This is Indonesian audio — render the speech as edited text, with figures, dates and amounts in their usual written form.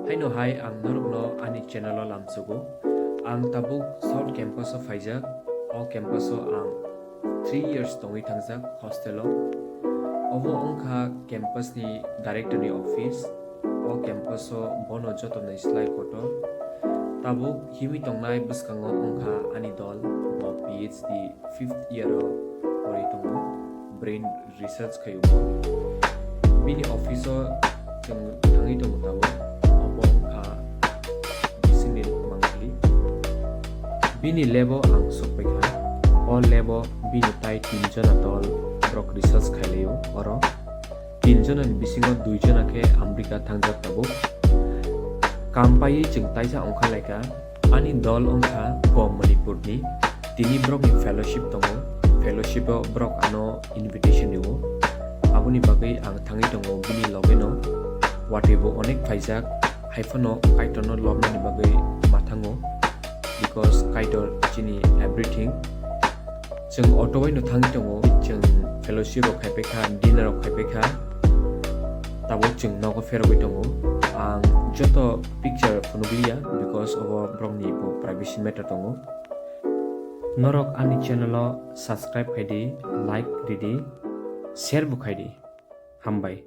Hai ang norokno ani channel lamsugo. Ang tabuk South Campus of Faijak, all campus ang 3 years tongi tangjak hostel Ovo ongkha campus ni director ni office, all campus bono joto na slide koto. Tabuk himi tongnai buskango ongkha ani dol bo PhD 5th year ori tongo brain research kayo. Bini office jeng tangi tongo tabuk. Bini lebo ang supekha all lebo bini tai 3 jona tol brok research khaileo oro 3 jona bisingo 2 jona ke Amerika thangjak tabo kampai jeng taisa ongkha laika ani dol ongkha bo Manipur ni tini brok ni fellowship tongo fellowship brok ano invitation diwo abuni bagai ang thangi tongo bini logeno watebo onek phaijak haifono kaitono lobna ni bagai mathango because kaitor chini everything jeng otowai no thangi tongo jeng fellowship rok khaipekha dinner rok khaipekha tabo jeng nogo feroi tongo ang joto picture phonoglia because of brongni bo privacy matter tongo norok ani channel subscribe khaidi like didi share bu khaidi hambai